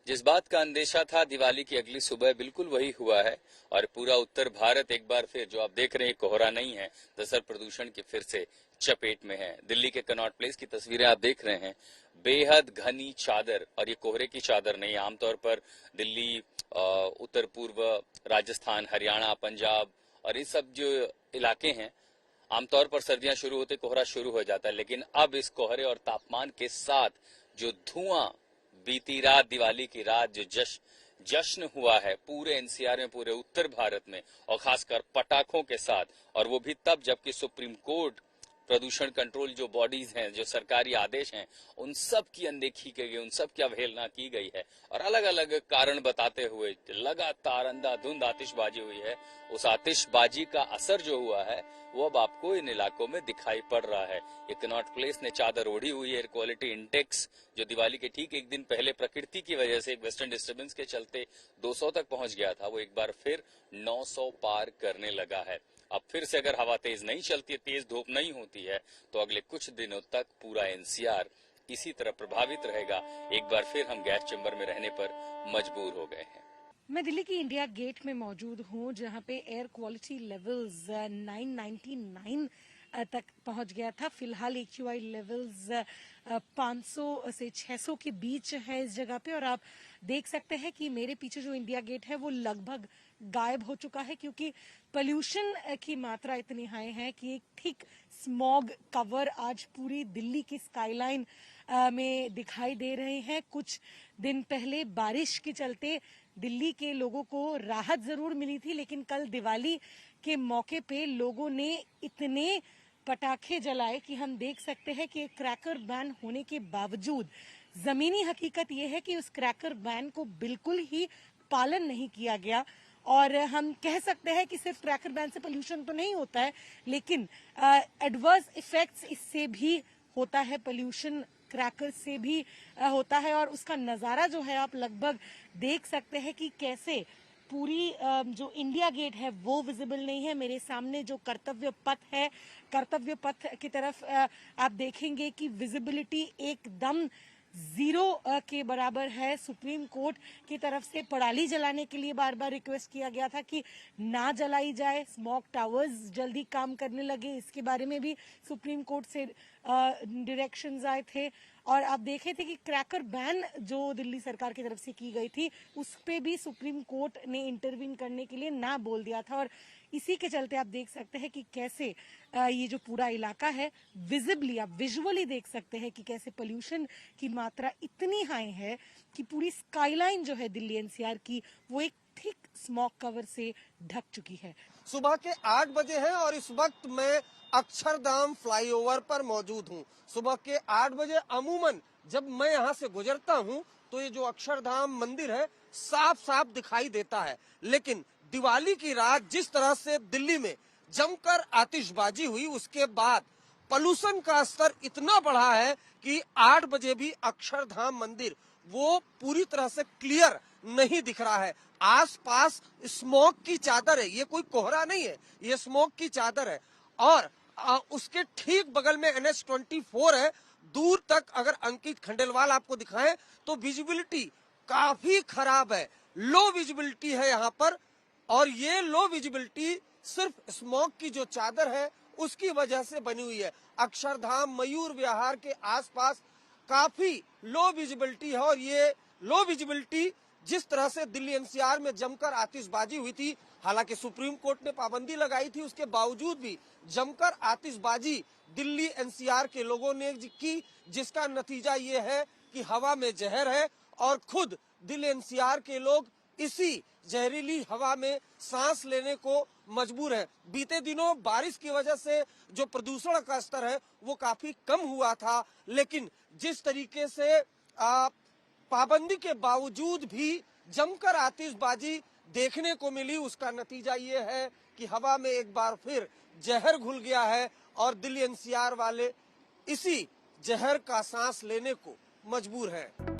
जिस बात का अंदेशा था दिवाली की अगली सुबह बिल्कुल वही हुआ है और पूरा उत्तर भारत एक बार फिर जो आप देख रहे हैं कोहरा नहीं है, दरअसल प्रदूषण की फिर से चपेट में है। दिल्ली के कनॉट प्लेस की तस्वीरें आप देख रहे हैं, बेहद घनी चादर, और ये कोहरे की चादर नहीं, आमतौर पर दिल्ली, उत्तर पूर्व राजस्थान, हरियाणा, पंजाब और ये सब जो इलाके हैं, आमतौर पर सर्दियां शुरू होते कोहरा शुरू हो जाता है, लेकिन अब इस कोहरे और तापमान के साथ जो धुआं बीती रात, दिवाली की रात जो जश्न हुआ है पूरे एनसीआर में, पूरे उत्तर भारत में, और खासकर पटाखों के साथ, और वो भी तब जबकि सुप्रीम कोर्ट, प्रदूषण कंट्रोल जो बॉडीज हैं, जो सरकारी आदेश हैं, उन सब की अनदेखी की गई, उन सब की अवहेलना की गई है और अलग अलग कारण बताते हुए लगातार अंधाधुंध आतिशबाजी हुई है। उस आतिशबाजी का असर जो हुआ है वो अब आपको इन इलाकों में दिखाई पड़ रहा है। ये कनॉट प्लेस ने चादर ओढ़ी हुई है। एयर क्वालिटी इंडेक्स जो दिवाली के ठीक एक दिन पहले प्रकृति की वजह से एक वेस्टर्न डिस्टर्बेंस के चलते 200 तक पहुंच गया था, वो एक बार फिर 900 पार करने लगा है। अब फिर से अगर हवा तेज नहीं चलती है, तेज धूप नहीं होती है, तो अगले कुछ दिनों तक पूरा एनसीआर इसी तरह प्रभावित रहेगा। एक बार फिर हम गैस चैम्बर में रहने पर मजबूर हो गए हैं। मैं दिल्ली की इंडिया गेट में मौजूद हूँ, जहाँ पे एयर क्वालिटी लेवल्स 999 तक पहुंच गया था। फिलहाल एक्यूआई लेवल्स 500 से 600 के बीच है इस जगह पे, और आप देख सकते हैं कि मेरे पीछे जो इंडिया गेट है वो लगभग गायब हो चुका है, क्योंकि पोल्यूशन की मात्रा इतनी हाई है कि एक थिक स्मॉग कवर आज पूरी दिल्ली की स्काईलाइन में दिखाई दे रहे हैं। कुछ दिन पहले बारिश के चलते दिल्ली के लोगों को राहत जरूर मिली थी, लेकिन कल दिवाली के मौके पे लोगों ने इतने पटाखे जलाए कि हम देख सकते हैं कि क्रैकर बैन होने के बावजूद जमीनी हकीकत यह है कि उस क्रैकर बैन को बिल्कुल ही पालन नहीं किया गया। और हम कह सकते हैं कि सिर्फ क्रैकर बैन से पोल्यूशन तो नहीं होता है, लेकिन एडवर्स इफेक्ट्स इससे भी होता है, पोल्यूशन क्रैकर से भी होता है, और उसका नजारा जो है आप लगभग देख सकते हैं कि कैसे पूरी जो इंडिया गेट है वो विजिबल नहीं है। मेरे सामने जो कर्तव्य पथ है, कर्तव्य पथ की तरफ आप देखेंगे कि विजिबिलिटी एकदम जीरो के बराबर है। सुप्रीम कोर्ट की तरफ से पराली जलाने के लिए बार बार रिक्वेस्ट किया गया था कि ना जलाई जाए, स्मोक टावर्स जल्दी काम करने लगे, इसके बारे में भी सुप्रीम कोर्ट से डायरेक्शंस आए थे। और आप देखे थे कि क्रैकर बैन जो दिल्ली सरकार की तरफ से की गई थी उस पे भी सुप्रीम कोर्ट ने इंटरवीन करने के लिए ना बोल दिया था, और इसी के चलते आप देख सकते हैं कि कैसे ये जो पूरा इलाका है विजिबली आप विजुअली देख सकते हैं कि कैसे पोल्यूशन की मात्रा इतनी हाई है कि पूरी स्काईलाइन जो है दिल्ली एनसीआर की वो एक थिक स्मॉग कवर से ढक चुकी है। सुबह के 8 बजे हैं और इस वक्त मैं अक्षरधाम फ्लाईओवर पर मौजूद हूं। सुबह के 8 बजे अमूमन जब मैं यहां से गुजरता हूं तो ये जो अक्षरधाम मंदिर है साफ साफ दिखाई देता है, लेकिन दिवाली की रात जिस तरह से दिल्ली में जमकर आतिशबाजी हुई उसके बाद पोल्यूशन का स्तर इतना बढ़ा है कि 8 बजे भी अक्षरधाम मंदिर वो पूरी तरह से क्लियर नहीं दिख रहा है। आसपास स्मोक की चादर है, ये कोई कोहरा नहीं है, ये स्मोक की चादर है। और उसके ठीक बगल में NH24 है। दूर तक अगर अंकित खंडेलवाल आपको दिखाएं तो विजिबिलिटी काफी खराब है, लो विजिबिलिटी है यहाँ पर, और ये लो विजिबिलिटी सिर्फ स्मोक की जो चादर है उसकी वजह से बनी हुई है। अक्षरधाम मयूर विहार के आसपास काफी लो विजिबिलिटी है, और ये लो विजिबिलिटी जिस तरह से दिल्ली एनसीआर में जमकर आतिशबाजी हुई थी, हालांकि सुप्रीम कोर्ट ने पाबंदी लगाई थी, उसके बावजूद भी जमकर आतिशबाजी दिल्ली एनसीआर के लोगों ने की, जिसका नतीजा ये है कि हवा में जहर है और खुद दिल्ली एनसीआर के लोग इसी जहरीली हवा में सांस लेने को मजबूर है। बीते दिनों बारिश की वजह से जो प्रदूषण का स्तर है वो काफी कम हुआ था, लेकिन जिस तरीके से पाबंदी के बावजूद भी जमकर आतिशबाजी देखने को मिली, उसका नतीजा ये है कि हवा में एक बार फिर जहर घुल गया है और दिल्ली एनसीआर वाले इसी जहर का सांस लेने को मजबूर हैं।